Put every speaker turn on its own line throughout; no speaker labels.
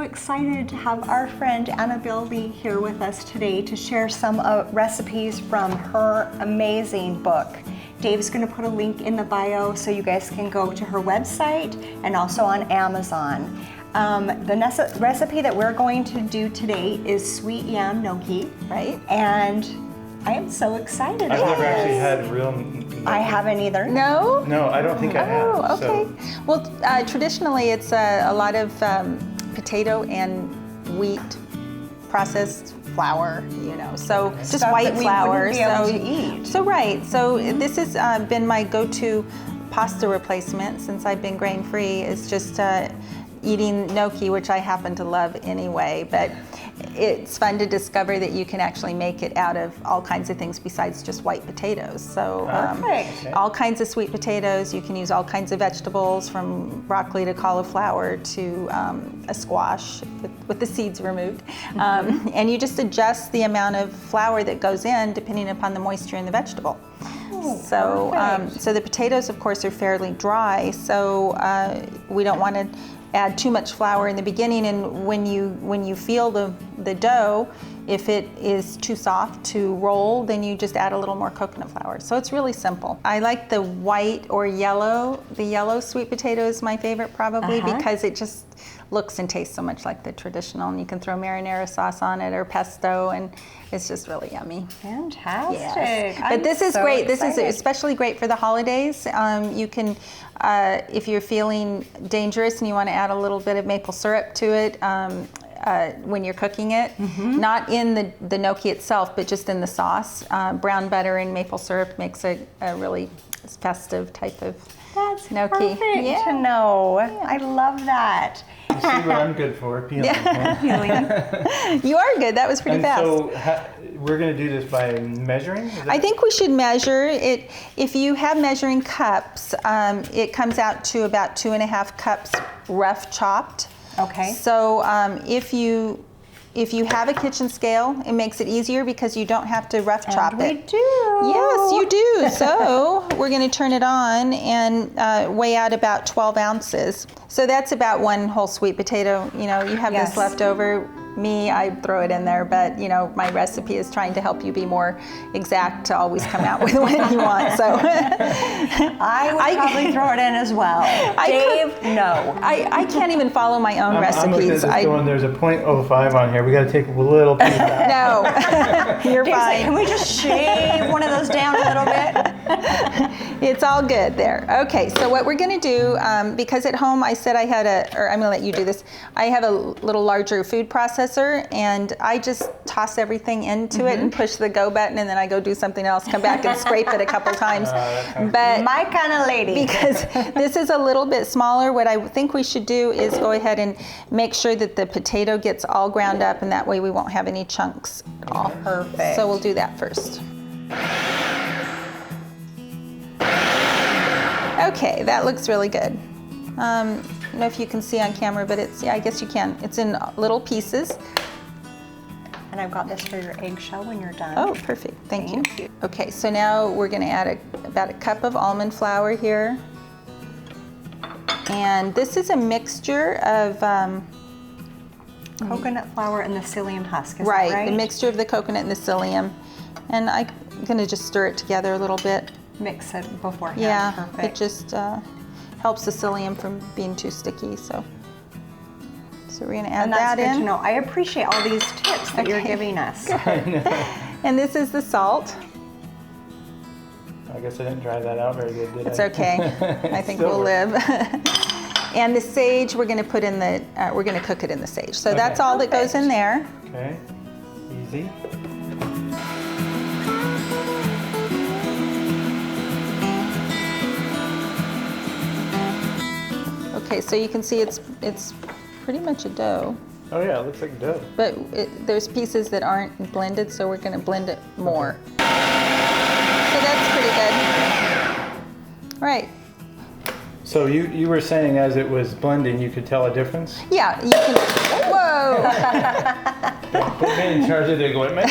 excited to have our friend Annabelle Lee here with us today to share some recipes from her amazing book. Dave's going to put a link in the bio so you guys can go to her website and also on Amazon. The recipe that we're going to do today is sweet yam gnocchi, right? And I am so excited about it.
I've never actually had real gnocchi.
I haven't either.
No?
No, I don't think I have.
Oh, okay.
So.
Well, traditionally it's a lot of potato and wheat processed flour, you know, so just
Stuff
white
that we
flour.
wouldn't be able to eat.
So right. So this has been my go-to pasta replacement since I've been grain-free. Is just eating gnocchi, which I happen to love anyway, but it's fun to discover that you can actually make it out of all kinds of things besides just white potatoes. So all kinds of sweet potatoes. You can use all kinds of vegetables, from broccoli to cauliflower to a squash with the seeds removed. And you just adjust the amount of flour that goes in depending upon the moisture in the vegetable. So the potatoes, of course, are fairly dry, so we don't want to add too much flour in the beginning, and when you feel the dough, if it is too soft to roll, then you just add a little more coconut flour. So it's really simple. I like the white or yellow. The yellow sweet potato is my favorite probably because it just looks and tastes so much like the traditional, and you can throw marinara sauce on it or pesto, and it's just really yummy.
Fantastic.
Yes. But this is great. This is especially great for the holidays. You can, if you're feeling dangerous and you want to add a little bit of maple syrup to it when you're cooking it, not in the gnocchi itself, but just in the sauce. Brown butter and maple syrup makes a really festive type of gnocchi.
That's perfect to know. I love that.
You see what I'm good for, peeling.
You are good. That was pretty fast.
So we're going to do this by measuring?
I think we should measure it. If you have measuring cups, it comes out to about 2.5 cups rough chopped.
Okay.
So if you have a kitchen scale, it makes it easier because you don't have to rough chop it.
We do.
Yes, you do. So we're going to turn it on and weigh out about 12 ounces. So that's about one whole sweet potato. You know, you have this left over. Me, I throw it in there, but you know, my recipe is trying to help you be more exact to always come out with what you want. So
I would probably throw it in as well. Dave, no.
I can't even follow my own recipes.
I'm looking at this going, there's a 0.05 on here. We got to take a little piece out.
No, you're
Dave's
fine.
like, can we just shave one of those down a little bit?
It's all good there. Okay, so what we're going to do, because at home I said I had or I'm going to let you do this. I have a little larger food processor, and I just toss everything into it and push the go button, and then I go do something else, come back and scrape it a couple times. But
my kind of lady.
Because this is a little bit smaller, what I think we should do is go ahead and make sure that the potato gets all ground up, and that way we won't have any chunks at all.
Perfect.
So we'll do that first. Okay, that looks really good. I don't know if you can see on camera, but it's, I guess you can. It's in little pieces.
And I've got this for your eggshell when you're done.
Oh, perfect. Thank you. Okay, so now we're going to add about a cup of almond flour here. And this is a mixture of
coconut flour and the psyllium husk, is that right?
The mixture of the coconut and the psyllium. And I'm going to just stir it together a little bit.
Mix it beforehand.
Yeah,
perfect.
it just helps the psyllium from being too sticky. So we're going to add that in.
That's good to know. I appreciate all these tips that you're giving us.
And this is the salt.
I guess I didn't dry that out very good, did I?
It's okay. I think we'll live. And the sage, we're going to put in we're going to cook it in the sage. So that's all that goes in there.
Okay, easy.
Okay, so you can see it's pretty much a dough.
Oh yeah, it looks like dough.
But there's pieces that aren't blended, so we're going to blend it more. So that's pretty good. All right.
So you were saying as it was blending, you could tell a difference?
Yeah, you can. Whoa!
Put me in charge of the equipment.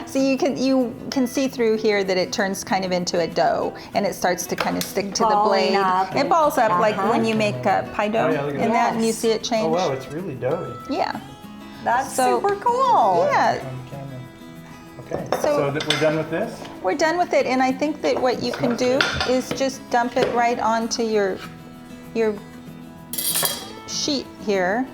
So you can see through here that it turns kind of into a dough, and it starts to kind of stick to the
Balling
blade.
up.
It balls up like when you make pie dough,
Oh, yeah, look at
and
that.
and you see it change.
Oh wow, it's really doughy.
Yeah.
That's
So-
super cool.
Yeah.
On camera. Okay,
So-
so we're done with this?
We're done with it, and I think that what you can do is just dump it right onto your sheet here.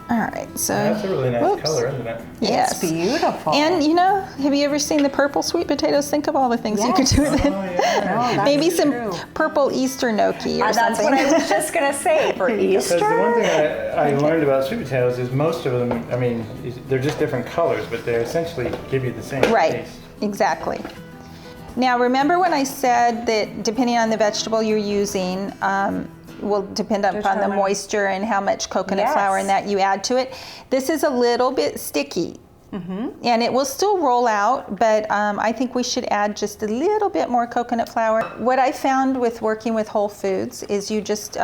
All right, so
That's a really nice
whoops.
color, isn't it?
Yes.
It's beautiful.
And you know, have you ever seen the purple sweet potatoes? Think of all the things you could do with it.
Oh yeah.
No, that's
Maybe some
true.
purple Easter gnocchi or
That's
something.
what I was just gonna say for
Because the one thing
Easter.
I learned about sweet potatoes is most of them, I mean, they're just different colors, but they essentially give you the same
Right,
taste.
exactly. Now remember when I said that depending on the vegetable you're using, will depend upon the
Determine.
moisture and how much coconut
Yes.
flour and that you add to it. This is a little bit sticky. And it will still roll out, but I think we should add just a little bit more coconut flour. What I found with working with whole foods is you just,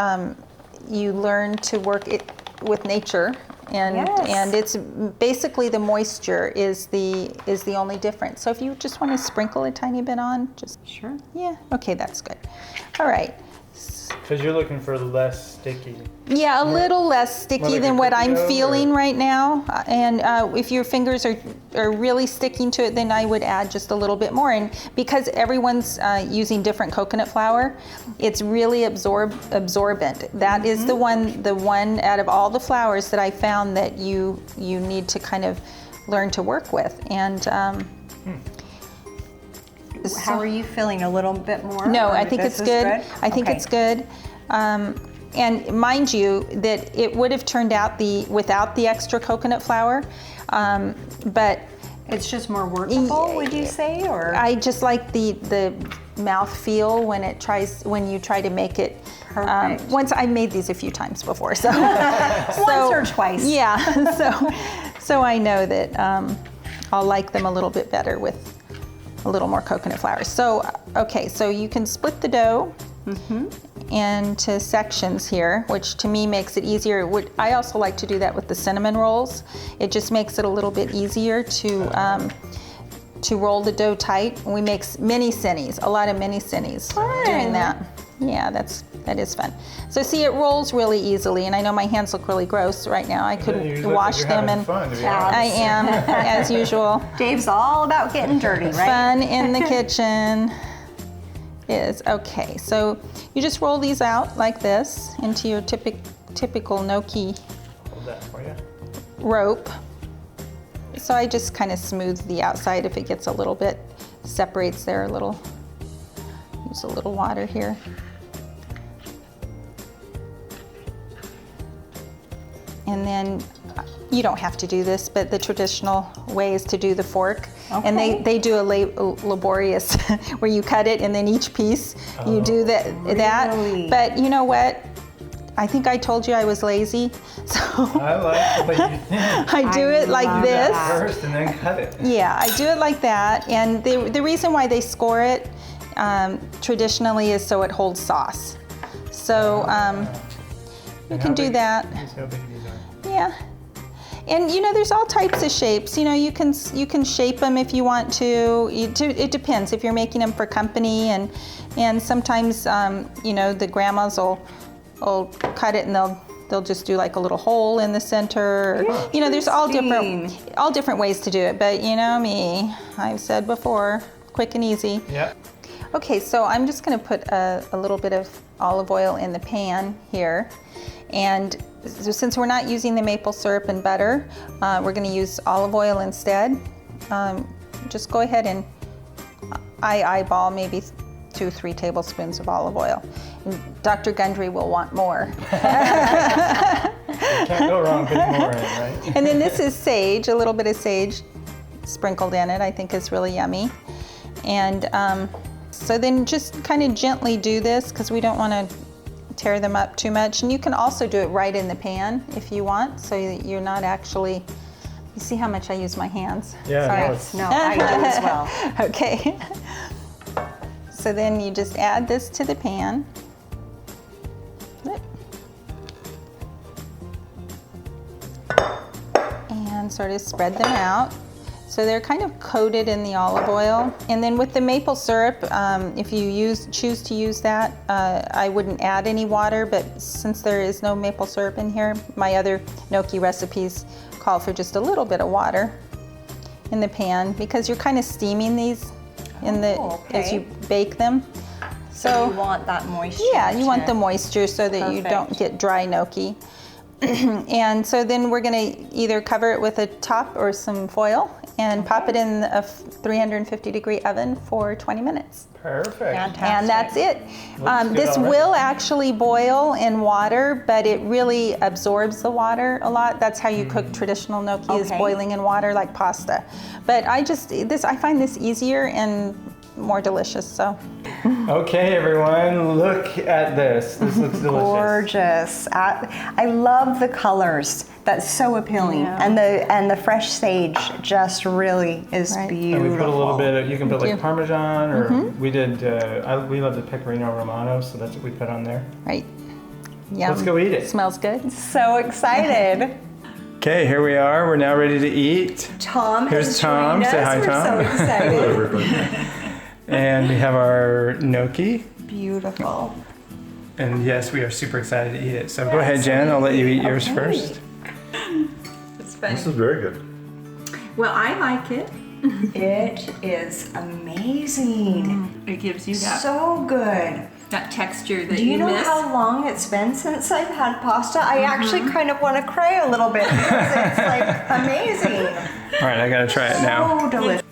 you learn to work it with nature. And,
Yes.
and it's basically the moisture is the only difference. So if you just want to sprinkle a tiny bit on, just,
Sure.
yeah, okay, that's good. All right.
Because you're looking for less sticky.
Yeah, a little less sticky
More like
than
a
what
cookie
I'm
dough,
feeling
or-
right now. And if your fingers are really sticking to it, then I would add just a little bit more. And because everyone's using different coconut flour, it's really absorbent. That is the one out of all the flours that I found that you need to kind of learn to work with. And
How are you feeling? A little bit more?
no,
Or
I think
this
it's
is
good. I think
Okay.
it's good. And mind you, that it would have turned out without the extra coconut flour, but
It's just more workable, would you say, or?
I just like the mouth feel when you try to make it.
Perfect.
Once I made these a few times before, so
Once or twice.
Yeah, so I know that I'll like them a little bit better with a little more coconut flour. So okay, so you can split the dough into sections here, which to me makes it easier. I also like to do that with the cinnamon rolls. It just makes it a little bit easier to roll the dough tight. We make mini cinnies, a lot of mini cinnies doing that. Yeah, that is fun. So see, it rolls really easily, and I know my hands look really gross right now. I
You
could
look
wash
like you're
them
having
and
fun, to be
Yeah.
honest.
I am, as usual.
Dave's all about getting dirty, right?
Fun in the kitchen is okay. So you just roll these out like this into your typical gnocchi
Hold that for you.
rope. So I just kind of smooth the outside if it gets a little bit, separates there a little. Use a little water here. And then you don't have to do this, but the traditional way is to do the fork. And
Okay.
they do a laborious where you cut it and then each piece you do that.
Really?
But you know what? I think I told you I was lazy, so
I like the way you think.
I do it like
love
this.
that.
First and then cut it.
Yeah, I do it like that. And the reason why they score it traditionally is so it holds sauce. So you
And
can
how
do
big-
that.
let me see how big these are.
Yeah. And you know, there's all types of shapes. You know, you can shape them if you want to. It depends if you're making them for company, and sometimes you know, the grandmas will cut it and they'll just do like a little hole in the center. You know, there's all different ways to do it. But you know me, I've said before, quick and easy.
Yeah.
Okay, so I'm just going to put a little bit of olive oil in the pan here. And so since we're not using the maple syrup and butter, we're going to use olive oil instead. Just go ahead and eyeball maybe 2-3 tablespoons of olive oil. And Dr. Gundry will want more.
You can't go wrong putting more in, right?
And then this is sage, a little bit of sage sprinkled in it, I think is really yummy. And so then just kind of gently do this because we don't want to tear them up too much. And you can also do it right in the pan if you want, so you're not actually, you see how much I use my hands?
Yeah,
Sorry.
no, it's-
No, I do as well.
Okay. So then you just add this to the pan. and sort of spread them out. So they're kind of coated in the olive oil. And then with the maple syrup, if you choose to use that, I wouldn't add any water, but since there is no maple syrup in here, my other gnocchi recipes call for just a little bit of water in the pan, because you're kind of steaming these as you bake them.
So you want that moisture.
Yeah, you want the moisture so that you don't get dry gnocchi. And so then we're going to either cover it with a top or some foil and pop it in a 350-degree oven for 20 minutes.
Perfect.
Fantastic.
And that's it. This will actually boil in water, but it really absorbs the water a lot. That's how you cook traditional gnocchi, is boiling in water like pasta. But I find this easier and more delicious. So.
Okay, everyone, look at this. This looks delicious.
Gorgeous. I love the colors. That's so appealing.
Yeah.
And the fresh sage just really is beautiful.
And we put a little bit of, you can put like Parmesan, or we did, we love the Pecorino Romano, so that's what we put on there.
Right. Yum.
Let's go eat it.
Smells good.
So excited.
Okay, here we are. We're now ready to eat.
Tom
Here's
has
Tom.
joined
Say
us.
hi,
We're
Tom.
so excited.
Hello, everybody.
And we have our gnocchi.
Beautiful.
And yes, we are super excited to eat it. So go ahead, Jen. I'll let you eat yours first.
It's fun.
This is very good.
Well, I like it.
It is amazing.
It gives you that,
So good.
that texture that
Do you know
miss.
how long it's been since I've had pasta? I actually kind of want to cry a little bit because it's like amazing.
All right, I gotta try it now.
So delicious.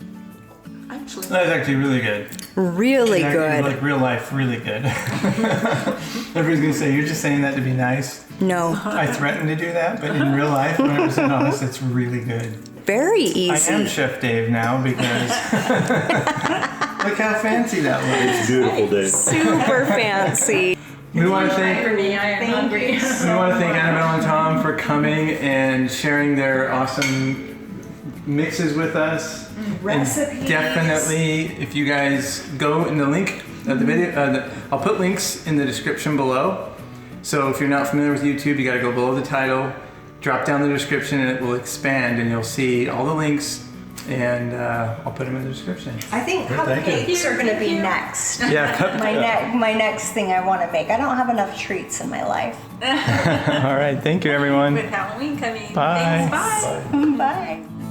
Actually,
That's actually really good.
Really
Actually,
good.
like real life, really good. Everybody's gonna say, you're just saying that to be nice.
No,
I threatened to do that, but in real life, 100% honest, it's really good.
very
I am
easy.
Chef Dave now because look how fancy that looks.
It's beautiful, Dave.
Super fancy.
We want to
for
thank
me, I am hungry.
we want to thank Annabelle and Tom for coming and sharing their awesome mixes with us.
Recipes.
And definitely, if you guys go in the link of the video, I'll put links in the description below. So if you're not familiar with YouTube, you got to go below the title, drop down the description, and it will expand, and you'll see all the links. And I'll put them in the description.
I think
thank you.
cupcakes are going to be next.
Yeah.
My next thing I want to make. I don't have enough treats in my life.
All right. Thank you, everyone.
With Halloween coming.
Bye.
Thanks, bye.
Bye.